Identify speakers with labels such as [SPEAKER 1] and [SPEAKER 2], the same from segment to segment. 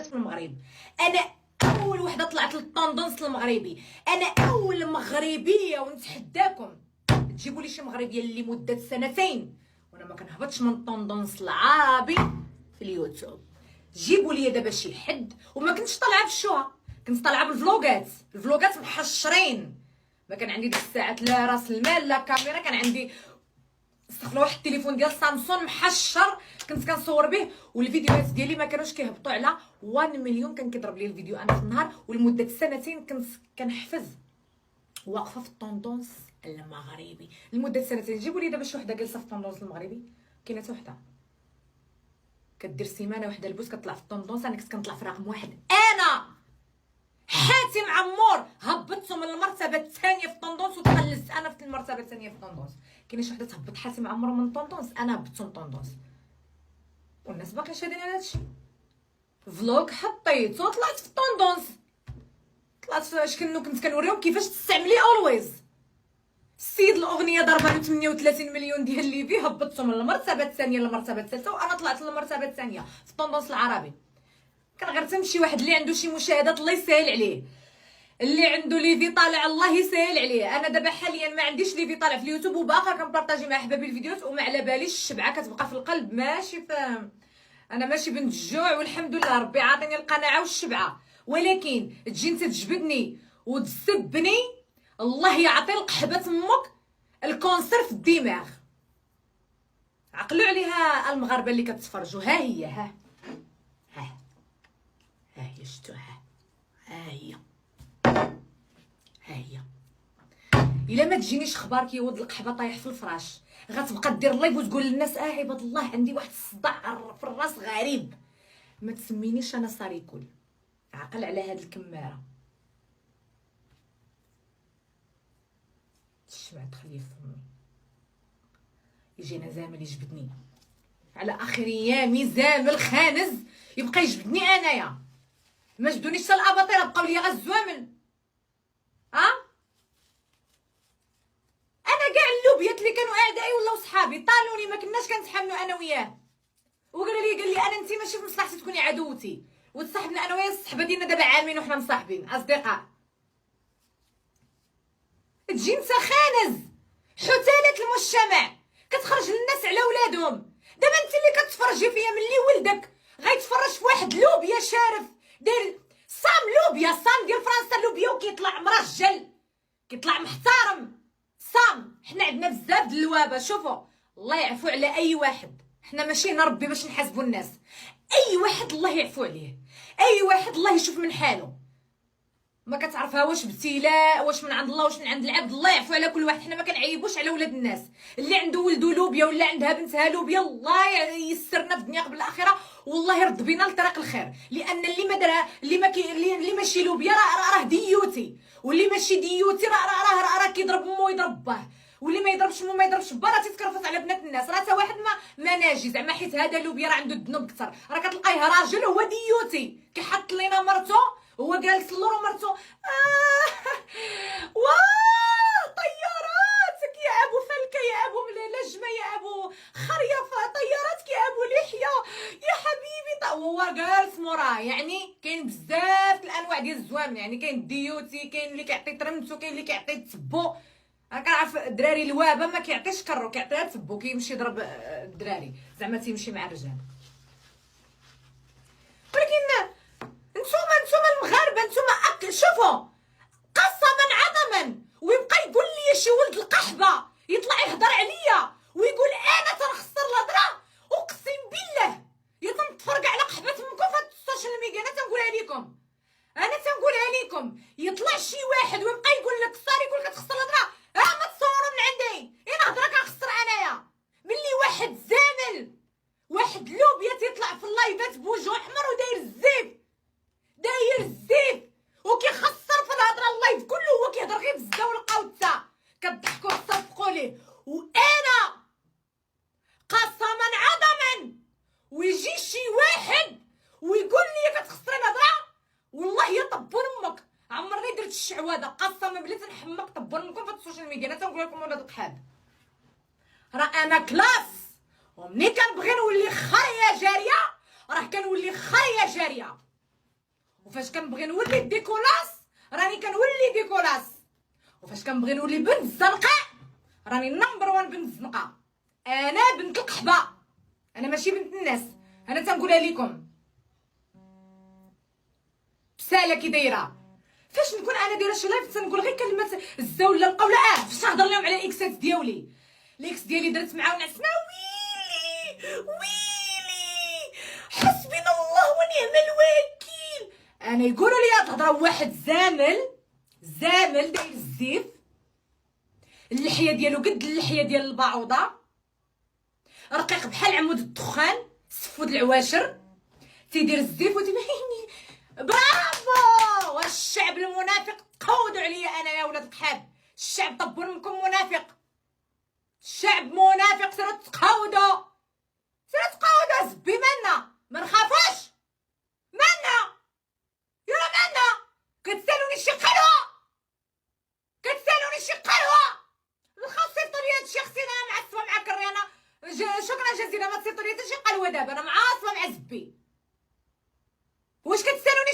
[SPEAKER 1] مشاهدات في المغرب. انا اول وحده طلعت للطوندونس المغربي، انا اول مغربيه، ونتحداكم تجيبوا لي شي مغربيه اللي مده سنتين وانا ما كنهبطش من الطوندونس العربي في اليوتيوب. جيبوا لي دابا شي حد. وما كنتش طالعه بالشوها، كنت طالعه بالفلوغات. الفلوغات محشرين، ما كان عندي ديك الساعات لا راس المال لا كاميرا، كان عندي استغفر واحد التليفون ديال سامسونج محشر كنت كنصور به، والفيديوهات ديالي ما كانوش كيهبطوا على 1 مليون. كان كيضرب لي الفيديو انا في النهار، ولمده سنتين كنت كنحفز واقفه في الطوندونس المغربي لمده سنتين. جيبوا لي دابا شي وحده جالسه في الطوندونس المغربي، كاينه حتى وحده كدير سيمانه وحده البوس كطلع في الطوندونس. انا كنت كنطلع في رقم واحد، انا حاتم عمور هبطته من المرتبه الثانيه في الطوندونس وتخلصت انا في المرتبه الثانيه في الطوندونس. كاينه شي وحده تهبط حاتم عمور من الطوندونس، انا هبطته من الطوندونس والناس باقيين شادين على هادشي. فلوق حطيته طلعت في الطوندونس، طلعت اش كنت كنوريهم كيفاش تستعملي اولويز. السيد الاغنيه ضربه له 38 مليون ديال ليبي، هبطته من المرتبه الثانيه للمرتبه الثالثه، وانا طلعت للمرتبه الثانيه في الطوندونس العربي. كان غير تمشي واحد اللي عنده شي مشاهدات الله يسهل عليه، اللي عنده ليفي طالع الله يسهل عليه. انا دابا حاليا ما عنديش ليفي طالع في اليوتيوب، وباقا كنبارطاجي مع احبابي الفيديوهات، وما على باليش الشبعه كتبقى في القلب. ماشي فاهم، انا ماشي بنت الجوع، والحمد لله ربي عاطيني القناعه والشبعه، ولكن تجي انت تجبدني وتسبني، الله يعطي القحبه امك الكونسر في الدماغ. عقلوا عليها المغاربه اللي كتفرجوا. ها هي، ها هي شفتوها، ها هي ها هي. الا ما تجينيش خبار كيود القحبه طايح في الفراش، غتبقى دير لايف وتقول للناس عباد الله عندي واحد الصداع في الراس غريب. ما تسمينيش انا ساريكول، عقل على هاد الكماره. الشمع تخليه في فمي، يجينا زامل يجبدني على اخر ايامي، زامل خانز يبقى يجبدني انايا. ما جبدونيش حتى الاباطره، بقاو ليا غير الزوامل. انا كاع اللوبيات اللي كانوا اعدائي ولاو صحابي، طالوني ما كناش كنتحملوا انا وياه، قال لي انا انت ماشي في مصلحتي تكوني عدوتي، وتصاحبنا انا وياه. الصحبه ديالنا دابا عامين وحنا مصاحبين اصدقاء. تجي انت خانز حثاله المجتمع، كتخرج للناس على ولادهم. دابا انت اللي كتفرجي فيا ملي ولدك غيتفرج في واحد لوبيا شارف داير صام لوبيا، صام ديال فرنسا لوبيا، وكيطلع مرجل كيطلع محترم صام. حنا عندنا بزاف د اللوابه. شوفوا الله يعفو على اي واحد، حنا ماشي نربي باش نحاسبوا الناس. اي واحد الله يعفو عليه، اي واحد الله يشوف من حاله. ما كتعرفها واش ابتلاء واش من عند الله واش من عند العبد. الله يعفو على كل واحد، حنا ما كنعيبوش على ولاد الناس. اللي عنده ولدو لوبيا ولا عندها بنتها لوبيا، الله يسرنا في الدنيا قبل الاخره، والله يرد بينا لطريق الخير. لان اللي ما دارها اللي ماشي لوبيا راه ديوتي، واللي ماشي ديوتي راه كيضرب مو يضرب باه، واللي ما يضربش مو ما يضربش با راه تيتكرفص على بنات الناس. راه حتى واحد ما ناجي زعما حيت هذا لوبيا راه عنده الذنوب كثر. راه كتلقايه راجل هو ديوتي كيحط لينا مرته، هو جالس اللور ومرته واه طياراتك يا ابو فلكه يا ابو لجمه يا ابو خريفه، طياراتك يا ابو لحيه يا حبيبي. وهو جالس موراه. يعني كاين بزاف الانواع ديال الزوامل، يعني كاين الديوتي، كاين اللي كيعطي ترمتو، كاين اللي كيعطي تبو. انا كنعرف الدراري الوابه ما كيعطيش كرو، كيعطيها تبو، كيمشي يضرب الدراري زعما تيمشي مع الرجال. ولكن نتوما المغاربه نتوما شوفوا قسما عظما، ويبقى يقول لي شي ولد القحبه يطلع يهضر عليا ويقول انا تنخسر الهضره. اقسم بالله يا تنتفرق على قحبه امكم في السوشيال ميديا. انا تنقولها لكم يطلع شي واحد ويبقى يقول لك صار يقول لك تخسر الهضره، ما تصوروا من عندي انا هضره كنخسر انايا. ملي واحد زامل واحد لوبيا تيطلع في اللايفات بوجهه احمر وداير الزيف وكيخسر في الهضره اللايف كله، هو كيهضر غير بزاف والقوته كتضحكوا تصفقوا ليه. وانا قسما عظما ويجي شي واحد ويقول لي كتخسري الهضره، والله يا طبون امك عمرني درت الشعوذه. قسما بالله تنحمق طبون امكم في السوشيال ميديا. انا تنقول لكم ولاد القحاب راه انا كلاس، ومني كنبغي نولي خريه جاريه راه كنولي خريه جاريه. وفاش كنبغي نولي ديكولاس راني كنولي ديكولاس، وفاش كنبغي نولي بنت الزنقاء راني نمبر 1 بنت الزنقاء. انا بنت القحبه، انا ماشي بنت الناس. انا تنقولها لكم بساله كي دايره. فاش نكون انا دايره شي لايف تنقول غير كلمه الزاوله القوله فاش نهضر لهم على الاكسات ديالي. الاكس ديالي درت معاه ونعسنا ويلي ويلي حسبنا الله ونعم الوكيل. انا يقولوا لي هاد الهضره واحد زامل داير الزيف، اللحيه ديالو قد اللحيه ديال البعوضه، رقيق بحال عمود الدخان، سفود العواشر، تيدير الزيف وتبيني برافو. والشعب المنافق تقودوا عليا انا يا ولاد القحاب. الشعب طبوا منكم منافق، الشعب منافق. سيروا تقودوا زبي منا، ما نخافوش منا. يلا منا كتسالوني شي قلوه الخاص صيفطوا لي هادشي. اختي انا معصبه معاك الريانه، شكرا جزيلا. ما تصيفطوا لي حتى شي قلوه دابا، انا معاصبه مع زبي. واش كتسالوني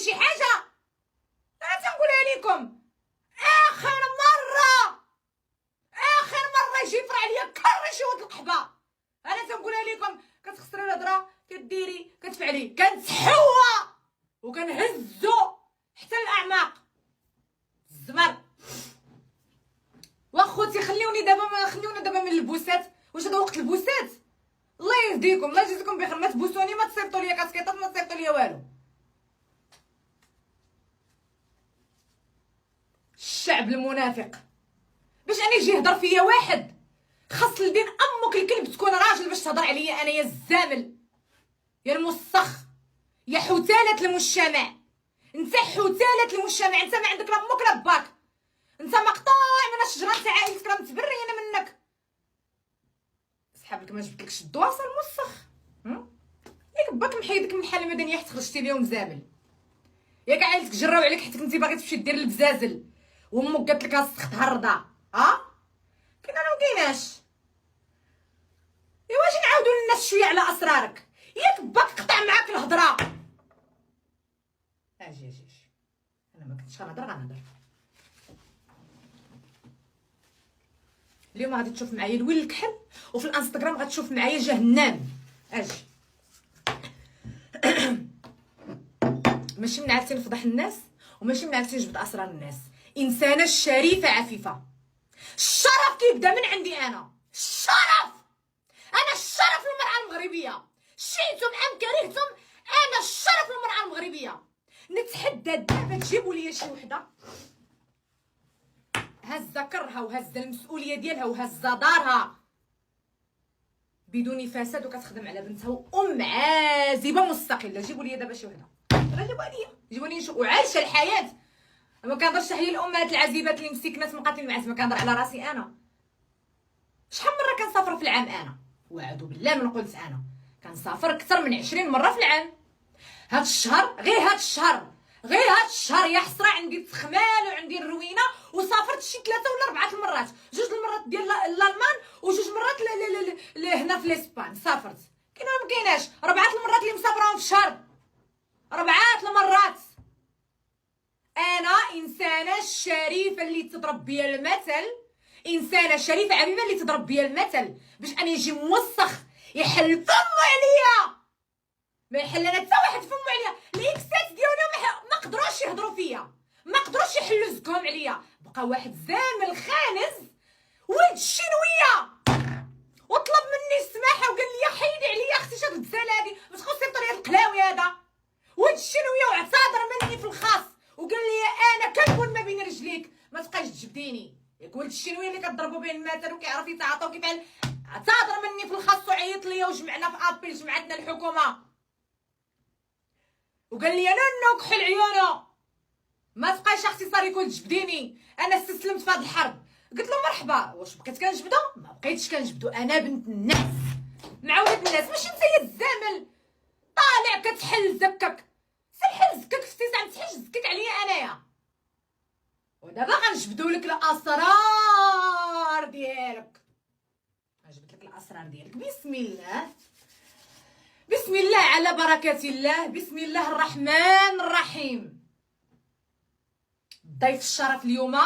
[SPEAKER 1] شي حاجه؟ انا تنقولها لكم اخر مره يجي يفرع عليا كرشي ولد القحبه. انا تنقولها لكم كتخسري الهضره كديري كتفعلي، كنتحوى وكنهزو حتى الاعماق. الزمر واخوتي خليوني دابا من البوسات. واش هذا وقت البوسات؟ الله يهديكم، الله يجزيكم بخير. ما تبوسوني، ما تصيفطوا ليا كاسكيطات، ما تصيفطوا ليا والو. الشعب المنافق باش انا يجي يهضر فيا واحد خاص لدين امك الكلب تكون راجل باش تهضر عليا انا يا الزامل يا المسخ يا حثاله المجتمع. انت حثاله المجتمع، انت ما عندك لا امك لا باك، انت مقطوع من الشجره تاع عائلتك، راه متبرينه منك. صحابك ما جبتلكش الدواصه المسخ. ياك باك محيدك من الحاله المدنيه حتى خرجتي ليهم زامل. ياك عائلتك جراو عليك حتى كنتي باغي تمشي دير البزازل وامك قالت لك السخ تهرضا. كاين انا مكايناش. ايوا اجي نعاودو للناس شويه على اسرارك. ياك باك قطع معاك الهضره. اجي انا ما كنتش غنهضر. اليوم غادي تشوف معايا الويل الكحل، وفي الانستغرام غتشوف معايا جهنم. اجي ماشي من عرفتي نفضح الناس، وماشي من عرفتي نجبد اسرار الناس. انسانه شريفه عفيفه. الشرف كيبدا من عندي انا. الشرف للمرأة المغربيه. شئتم ام كرهتم انا الشرف للمرأة المغربيه. نتحدى دابا تجيبوا لي شي وحده هزه كرها وهزه المسؤوليه ديالها وهزه دارها بدون فساد وكتخدم على بنتها وام عازبه مستقله. جيبوا لي دابا شي وحده، جيبوا لي نشوف وعايشه الحياه. ما كنهضرش على الامهات العزيبات اللي مسكنات مقاتلين المعزمه، كنهضر على راسي انا. شحال مره كنسافر في العام انا؟ وعدو بالله من قلت انا كنسافر اكثر من 20 مره في العام. هاد الشهر غير هاد الشهر يا حسره عندي التخمال وعندي الروينه، وسافرت شي 3 ولا 4 المرات. 2 المرات ديال الالمان و2 مرات هنا في الاسبان سافرت. كاين ولا ما كايناش؟ 4 المرات اللي مسافراهم في الشهر، 4 المرات. انا انسانه شريفه اللي تضرب بيا المثل، انسانه شريفه عفيفه اللي تضرب بيا المثل. باش انا يجي موسخ يحل فمو عليا، ما يحل انا حتى واحد فمو عليا. الاكسات ديالهم ما قدروش يهضروا فيا، ما قدروش يحلوا زكهم عليا. بقى واحد زامل خانز ولد الشينويه وطلب مني السماحه وقال لي حيدي عليا اختي شاد الغزاله هادي، ما تخص طريقه القلاوي. هذا ولد الشينويه واعتذر مني في الخاص وقال لي انا كلب ما بين رجليك، ما تبقاش تجبديني. ياك ولد الشينويه اللي كضربوا به المثل وكيعرف يتعاطى وكيفعل. اعتذر مني في الخاص وعيط ليا وجمعنا في ابل، جمعتنا الحكومه وقال لي نونو كحل عيونه ما تبقايش اختي صار يكون تجبديني. انا استسلمت في هذه الحرب. قلت له مرحبا. واش بقيت كنجبدو؟ ما بقيتش كنجبدو. انا بنت الناس مع ولاد الناس، ماشي انت يا الزامل طالع كتحل زكك. سحل زكك في السيسه، عم تحل زكك عليا انايا. ودابا غنجبدو لك الاسرار ديالك. جبت لك الاسرار ديالك. بسم الله بسم الله على بركة الله. بسم الله الرحمن الرحيم. ضيف الشرف اليوم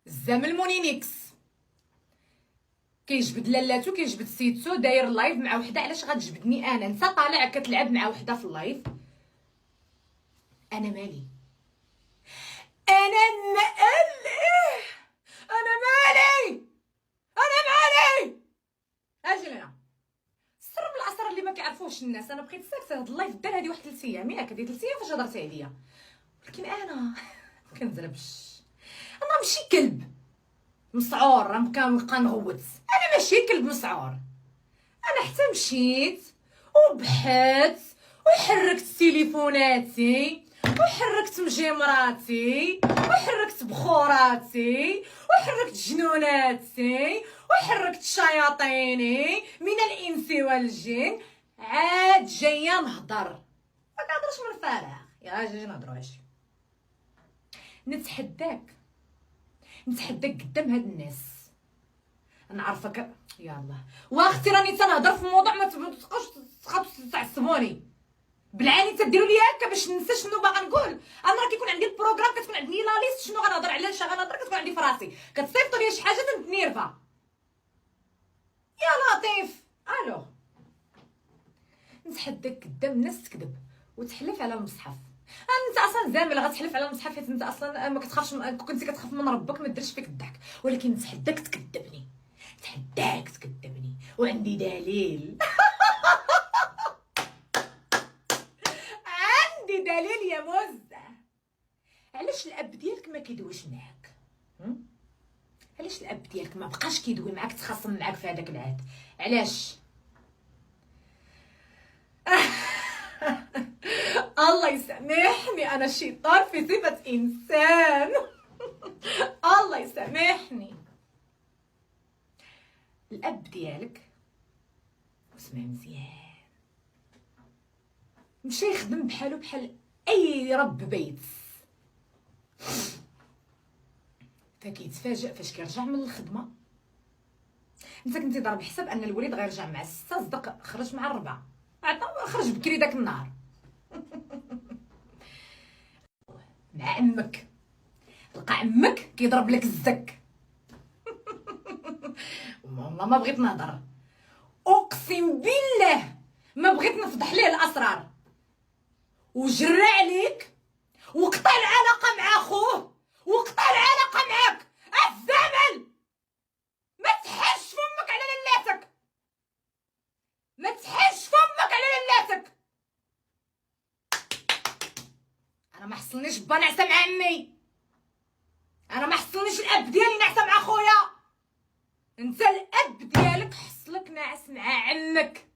[SPEAKER 1] الزمل مونينيكس، كيجبد لالاتو كيجبد سيتسو، داير لايف مع وحده. علاش غتجبدني انا؟ انت طالع كتلعب مع وحده في اللايف، انا مالي؟ انا مالي. اجي لهنا. السر من الاسرار اللي ما كيعرفوش الناس، انا بقيت ساكته. هاد اللايف دار هادي واحد 3 ايام ياك، هادي 3 ايام فاش هضرتي عليا، ولكن انا ما كنزربش. انا ماشي كلب مسعور راه كنبقى نغوت. انا ماشي كلب مسعور. انا حتى مشيت وبحثت وحركت تليفوناتي وحركت مجمراتي وحركت بخوراتي وحركت جنوناتي وحركت شياطيني من الانس والجن، عاد جايه نهضر. ما كنهضرش من الفراغ يا جاي نهضروا. اش نتحداك قدام هاد الناس. نعرفك يلاه واختي راني تنهضر في موضوع ما تبقاوش تعصبوني بالعاني تديروا لي هكا باش ننسى شنو باغا نقول. انا راه كيكون عندي البروغرام، كتكون عندي لا ليست شنو غنهضر على اش غنهضر، كتكون عندي في راسي، كتصيفطوا لي شي حاجه تنتنيرفا. يا لطيف الو. نتحداك قدام الناس تكذب وتحلف على المصحف. انت اصلا زامل غتحلف على المصحف حيت انت اصلا ما كتخافش، كنتي كتخاف من ربك ما ديرش فيك الضحك، ولكن نتحداك تكذبني، نتحداك تكذبني وعندي دليل. عندي دليل يا موزة. علاش الاب ديالك ما كيدويش معاك؟ علاش الاب ديالك ما بقاش كيدوي معاك، تخاصم معاك في هذاك العهد؟ علاش؟ الله يسامحني، انا شيطان في صفة انسان. الله يسامحني. الاب ديالك اسمع مزيان، مشى يخدم بحالو بحال اي رب بيت، فكيتفاجئ فاش كيرجع من الخدمه. انت كنتي ضارب حساب ان الوليد غيرجع مع 6، صدق خرج مع 4، خرج بكري داك النهار. مع عمك، لقى عمك كيضرب لك الزك. والله ما بغيت نهضر، اقسم بالله ما بغيت نفضح ليه الاسرار، وجرى عليك وقطع العلاقه مع اخوه وقطع العلاقه معاك. الزمل ما تحش فمك على لالاتك، ما تحش فمك على لالاتك. انا ما حصلنيش با نعسى مع عمي، انا ما حصلنيش الاب ديالي نعسى مع خويا. انت الاب ديالك حصلك ناعس مع عمك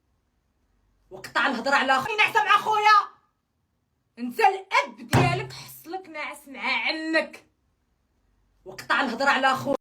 [SPEAKER 1] وقطع الهضره على خويا نعسى مع خويا. انت الاب ديالك حصلك ناعس مع عمك وقطع الهضره على خويا.